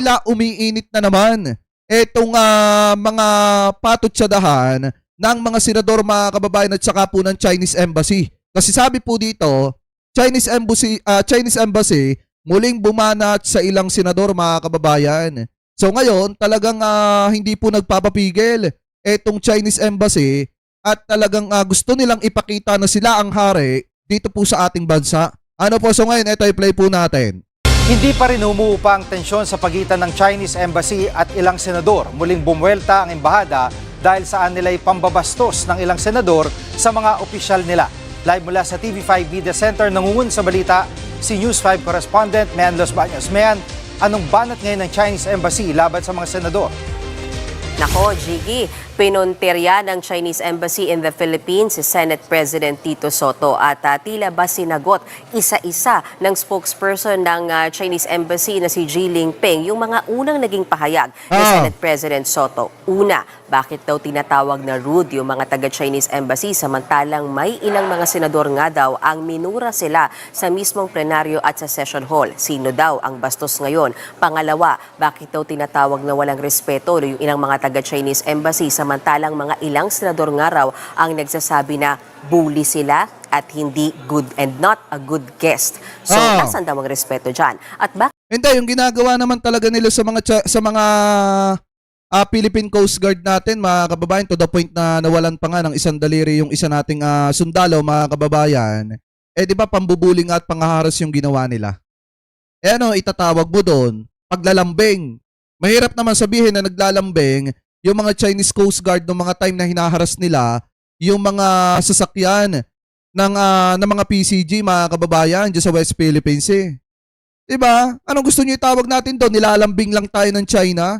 tila umiinit na naman etong mga patutsadahan ng mga senador, mga kababayan, at saka po ng Chinese Embassy. Kasi sabi po dito, Chinese Embassy muling bumanat sa ilang senador, mga kababayan. So ngayon, talagang hindi po nagpapapigil etong Chinese Embassy at talagang gusto nilang ipakita na sila ang hari dito po sa ating bansa. Ano po, so ngayon, ito i-play po natin. Hindi pa rin humuupa ang tensyon sa pagitan ng Chinese Embassy at ilang senador. Muling bumuwelta ang embahada dahil saan nila'y pambabastos ng ilang senador sa mga opisyal nila. Live mula sa TV5 Media Center, nangungun sa balita si News 5 correspondent Mean Los Baños. Mean, anong banat ngayon ng Chinese Embassy laban sa mga senador? Nako, Jiggy, pinuntirya ng Chinese Embassy in the Philippines si Senate President Tito Sotto at tila ba sinagot isa-isa ng spokesperson ng Chinese Embassy na si Ji Lingping yung mga unang naging pahayag ni Senate President Sotto. Una, bakit daw tinatawag na rude yung mga taga-Chinese Embassy samantalang may ilang mga senador nga daw ang minura sila sa mismong plenaryo at sa session hall. Sino daw ang bastos ngayon? Pangalawa, bakit daw tinatawag na walang respeto yung ilang mga taga-Chinese Embassy samantalang mga ilang senador nga raw ang nagsasabi na bully sila at hindi good and not a good guest. So, nasan daw ang respeto dyan? At Hindi, yung ginagawa naman talaga nila sa mga Philippine Coast Guard natin, mga kababayan, to the point na nawalan pa nga ng isang daliri yung isa nating sundalo, mga kababayan. Di ba pambubuling at pangaharas yung ginawa nila? Itatawag mo doon, paglalambing. Mahirap naman sabihin na naglalambing yung mga Chinese Coast Guard ng mga time na hinaharas nila yung mga sasakyan ng mga PCG, mga kababayan, dyan sa West Philippines eh. Diba? Anong gusto nyo itawag natin doon? Nilalambing lang tayo ng China?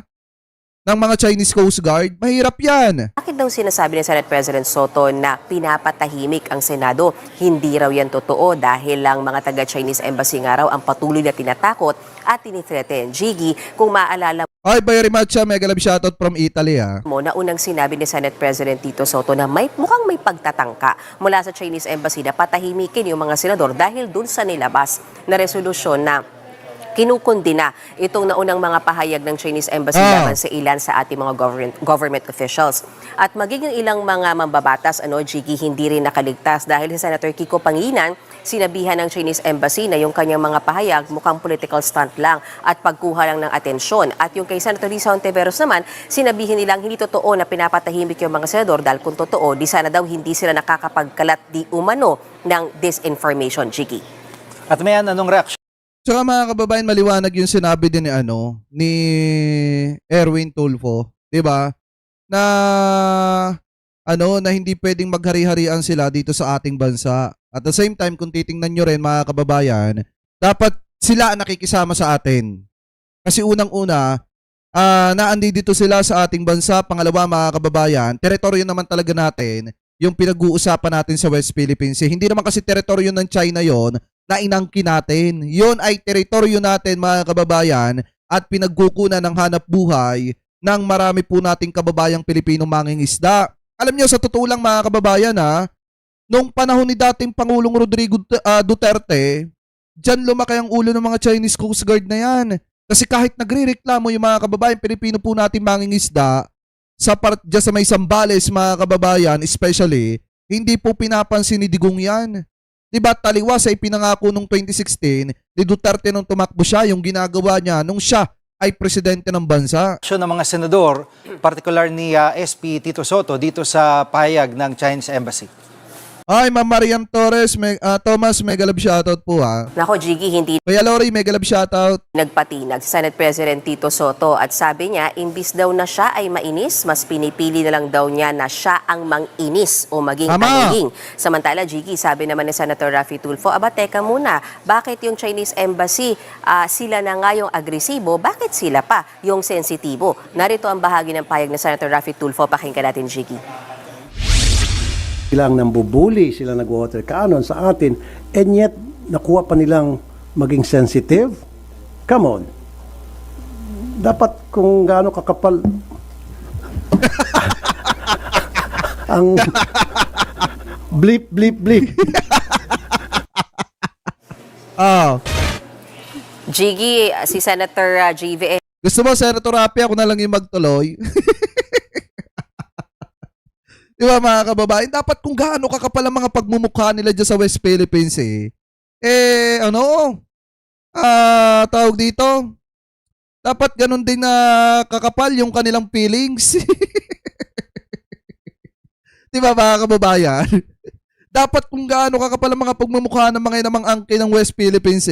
Ng mga Chinese Coast Guard? Mahirap yan. bakit daw sinasabi ni Senate President Sotto na pinapatahimik ang Senado? Hindi raw yan totoo dahil lang mga taga-Chinese Embassy nga raw ang patuloy na tinatakot at tinithreaten. Jiggy, kung maalala Ay, very much, mega love shoutout from Italy mo na unang sinabi ni Senate President Tito Sotto na mukhang may pagtatangka mula sa Chinese Embassy na patahimikin yung mga senador dahil dun sa nilabas na resolusyon na kinukundina itong naunang mga pahayag ng Chinese Embassy laban sa ilan sa ating mga government officials. At magiging ilang mga mambabatas, Jiggy, hindi rin nakaligtas dahil si Senator Kiko Pangilinan sinabihan ng Chinese Embassy na yung kanyang mga pahayag mukhang political stunt lang at pagkuha lang ng atensyon. At yung kay Senator Risa Hontiveros naman, sinabihin nilang hindi totoo na pinapatahimik yung mga senador dahil kung totoo, di sana daw hindi sila nakakapagkalat di umano ng disinformation, Jiggy. At Mean, anong reaksyon? Tsaka mga kababayan, maliwanag yung sinabi din ni Erwin Tulfo, 'di ba? Na na hindi pwedeng maghari-harian sila dito sa ating bansa. At the same time, kung titingnan nyo rin, mga kababayan, dapat sila ang nakikisama sa atin. Kasi unang-una, naandi dito sila sa ating bansa. Pangalawa, mga kababayan, teritoryo naman talaga natin yung pinag-uusapan natin sa West Philippines. Hindi naman kasi teritoryo ng China yon na inangkin natin. Yon ay teritoryo natin, mga kababayan, at pinagkukunan ng hanap buhay ng marami po nating kababayang Pilipinong mangingisda. Alam nyo, sa totoo lang, mga kababayan, nung panahon ni dating Pangulong Rodrigo Duterte, dyan lumaki ang ulo ng mga Chinese Coast Guard na yan. Kasi kahit nagre-reklamo yung mga kababayan Pilipino po natin mangingisda, dyan sa may Zambales, mga kababayan, especially, hindi po pinapansin ni Digong yan. Diba taliwas ay pinangako nung 2016 ni Duterte nung tumakbo siya, yung ginagawa niya nung siya ay presidente ng bansa. Ng mga senador, particular ni SP Tito Sotto dito sa pahayag ng Chinese Embassy. Ay, Ma'am Mariam Torres, Thomas, mega love shoutout po Nako, Jiggy, hindi Kuya Lori, mega love shoutout. nagpatinag si Senate President Tito Sotto at sabi niya, imbis daw na siya ay mainis, mas pinipili na lang daw niya na siya ang manginis o maging annoying. Samantala, Jiggy, sabi naman ni Senator Raffy Tulfo, teka muna, bakit yung Chinese Embassy, sila na nga yung agresibo, bakit sila pa yung sensitibo? Narito ang bahagi ng payag ni Senator Raffy Tulfo, pakinggan natin, Jiggy. Sila ang nambubuli, sila nag-water cannon sa atin, and yet, nakuha pa nilang maging sensitive? Come on. Dapat kung gaano kakapal ang blip, blip, blip. Jiggy, si Senator GVA Gusto mo, Senator Rapi, ako na lang yung magtuloy? Di ba mga kababayan? Dapat kung gaano kakapal ang mga pagmumukha nila dyan sa West Philippines tawag dito, dapat ganun din na kakapal yung kanilang feelings. Di ba mga kababayan? Dapat kung gaano kakapal ang mga pagmumukha ng mga inamang angke ng West Philippines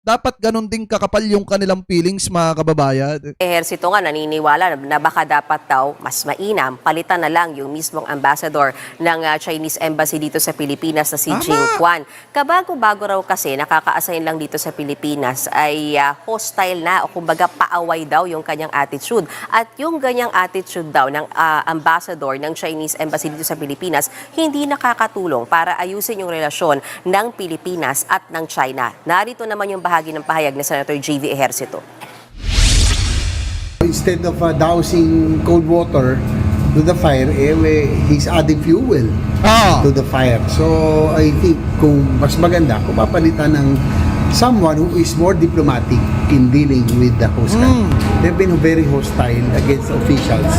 dapat ganun din kakapal yung kanilang feelings mga kababayan. Ehersito nga naniniwala na baka dapat daw mas mainam, palitan na lang yung mismong ambassador ng Chinese Embassy dito sa Pilipinas na si Tama. Jing Quan. Kabago-bago raw kasi nakaka-assign lang dito sa Pilipinas ay hostile na o kumbaga paaway daw yung kanyang attitude. At yung ganyang attitude daw ng ambassador ng Chinese Embassy dito sa Pilipinas hindi nakakatulong para ayusin yung relasyon ng Pilipinas at ng China. Narito naman yung bahagi ng pahayag ni Senator J.V. Ejercito. Instead of dousing cold water to the fire, he's adding fuel to the fire. So, I think kung mas maganda, kung papalitan ng someone who is more diplomatic in dealing with the host country. They've been very hostile against officials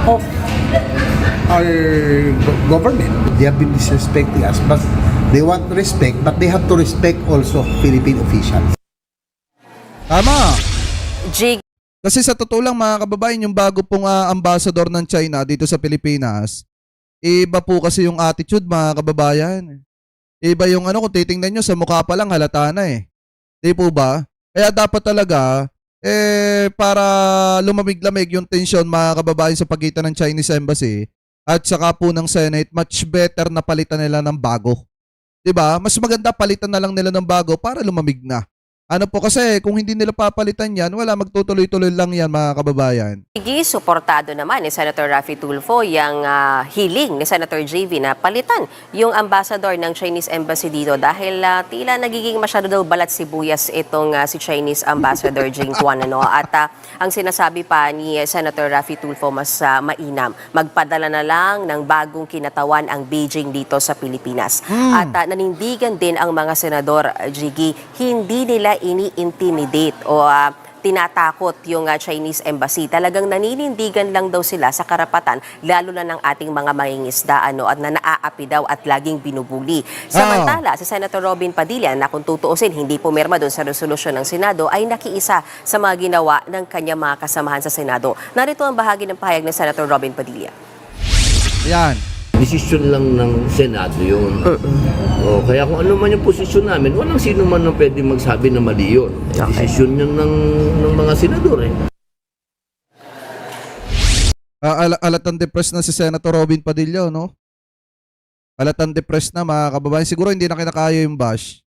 of our government. They have been disrespecting us, but they want respect, but they have to respect also Philippine officials. Tama. Jig, Kasi sa totoo lang mga kababayan, yung bago pong ambassador ng China dito sa Pilipinas, iba po kasi yung attitude mga kababayan. Iba yung kung titingnan nyo sa mukha pa lang halata na Di po ba? Kaya dapat talaga, para lumamig-lamig yung tensyon mga kababayan sa pagitan ng Chinese Embassy at saka po ng Senate, much better na palitan nila ng bago. Di ba? Mas maganda palitan na lang nila ng bago para lumamig na. Ano po kasi, kung hindi nila papalitan yan, wala, magtutuloy-tuloy lang yan mga kababayan. Jiggy, suportado naman ni Senator Raffy Tulfo yung hiling ni Senator JV na palitan yung ambassador ng Chinese Embassy dito dahil tila nagiging masyado daw balat sibuyas itong si Chinese Ambassador Jing Quan. At ang sinasabi pa ni Senator Raffy Tulfo mas mainam, magpadala na lang ng bagong kinatawan ang Beijing dito sa Pilipinas. At nanindigan din ang mga senador, Jiggy, hindi nila ini-intimidate o tinatakot yung Chinese Embassy. Talagang naninindigan lang daw sila sa karapatan, lalo na ng ating mga mangingisda at na naaapi daw at laging binubuli. Samantala, si Senator Robin Padilla, na kung tutuusin, hindi pumirma doon sa resolusyon ng Senado, ay nakiisa sa mga ginawa ng kanyang mga kasamahan sa Senado. Narito ang bahagi ng pahayag ni Senator Robin Padilla. Yan. Desisyon lang ng Senado yun. Kaya kung ano man yung posisyon namin, walang sino man ang pwede magsabi na mali yun. Desisyon yun ng mga senador Alatang depressed na si Senator Robin Padilla, no? Alatang depressed na mga kababayan. Siguro hindi na kinakaya yung bash.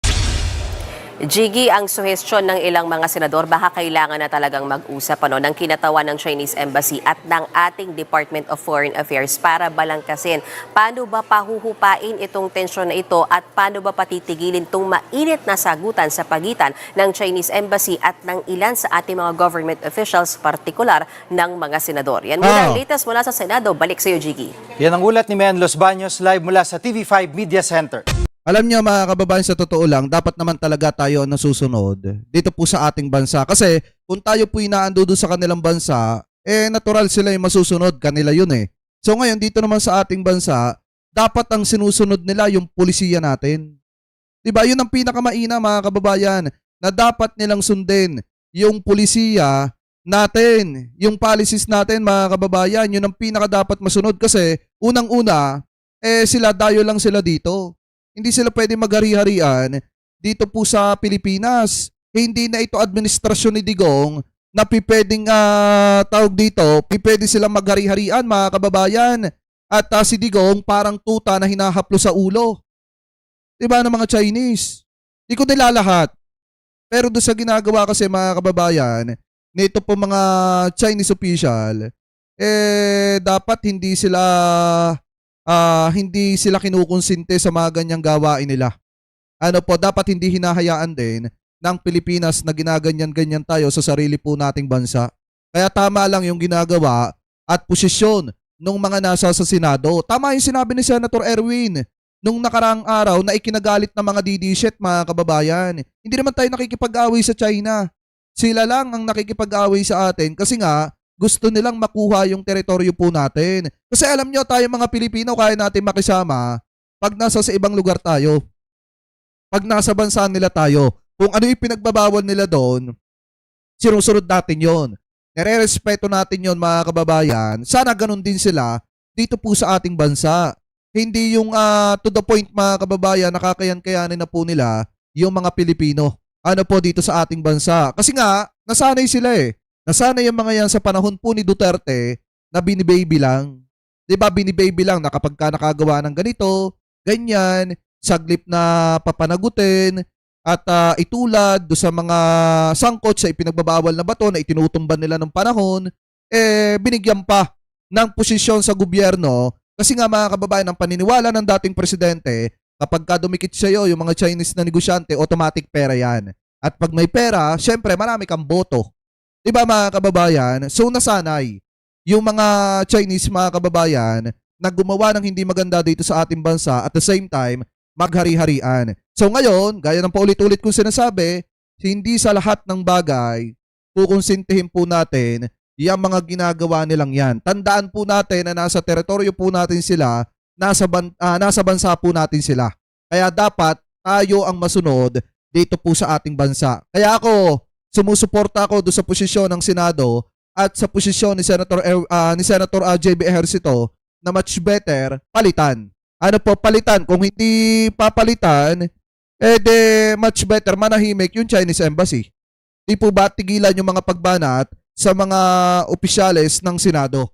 Jiggy, ang suhestyon ng ilang mga senador, baka kailangan na talagang mag-usap ng kinatawan ng Chinese Embassy at ng ating Department of Foreign Affairs para balangkasin. Paano ba pahuhupain itong tensyon na ito at paano ba patitigilin itong mainit na sagutan sa pagitan ng Chinese Embassy at ng ilan sa ating mga government officials, partikular ng mga senador. Yan muna ang latest mula sa Senado. Balik sa iyo, Jiggy. Yan ang ulat ni Mian Los Baños live mula sa TV5 Media Center. Alam niyo mga kababayan, sa totoo lang, dapat naman talaga tayo nasusunod dito po sa ating bansa. Kasi kung tayo po inaando doon sa kanilang bansa, natural sila yung masusunod. Kanila yun So ngayon, dito naman sa ating bansa, dapat ang sinusunod nila yung pulisiya natin. Diba? Yun ang pinakamaina mga kababayan, na dapat nilang sundin yung pulisiya natin, yung policies natin mga kababayan. Yun ang pinaka dapat masunod kasi unang-una, sila dayo lang sila dito. Hindi sila pwede maghari-harian dito po sa Pilipinas. Hindi na ito administrasyon ni Digong na pipwedeng tawag dito, pipwede silang maghari-harian mga kababayan. At si Digong parang tuta na hinahaplo sa ulo. Diba ng mga Chinese? Di ko nilalahat. Pero doon sa ginagawa kasi mga kababayan, nito po mga Chinese official, dapat hindi sila kinukonsinte sa mga ganyang gawain nila. Ano po, dapat hindi hinahayaan din ng Pilipinas na ginaganyan-ganyan tayo sa sarili po nating bansa. Kaya tama lang yung ginagawa at posisyon ng mga nasa sa Senado. Tama yung sinabi ni Senator Erwin nung nakaraang araw na ikinagalit ng mga DD shit mga kababayan. Hindi naman tayo nakikipag-away sa China. sila lang ang nakikipag-away sa atin kasi nga gusto nilang makuha yung teritoryo po natin. Kasi alam nyo, tayo mga Pilipino, kaya natin makisama pag nasa sa ibang lugar tayo. Pag nasa bansa nila tayo, kung ano yung pinagbabawal nila doon, sinusunod natin yon. Nire-respeto natin yon, mga kababayan. Sana ganun din sila dito po sa ating bansa. Hindi yung to the point, mga kababayan, nakakayan-kayanin na po nila yung mga Pilipino. Ano po dito sa ating bansa. Kasi nga, nasanay sila eh. Nasanay yung mga yan sa panahon po ni Duterte na binibaby lang. Diba, binibaby lang na kapag ka nakagawa ng ganito, ganyan, saglip na papanagutin, at itulad do sa mga sangkot sa ipinagbabawal na bato na itinutumban nila ng panahon, binigyan pa ng posisyon sa gobyerno. Kasi nga, mga kababayan, ang paniniwala ng dating presidente, kapag ka dumikit sa'yo yung mga Chinese na negosyante, automatic pera yan. At pag may pera, syempre marami kang boto. Diba, mga kababayan? So nasanay yung mga Chinese, mga kababayan, na gumawa ng hindi maganda dito sa ating bansa, at the same time, maghari-harian. So ngayon, gaya ng paulit-ulit kong sinasabi, hindi sa lahat ng bagay kukonsintihin po natin yung mga ginagawa nilang yan. Tandaan po natin na nasa teritoryo po natin sila, nasa bansa po natin sila. Kaya dapat tayo ang masunod dito po sa ating bansa. Kaya ako, sumusuporta ako do sa posisyon ng Senado at sa posisyon ni Senator JB Ejercito na much better palitan. Ano po, palitan? Kung hindi papalitan, much better manahimik yung Chinese Embassy. Di po ba tigilan yung mga pagbanat sa mga opisyales ng Senado?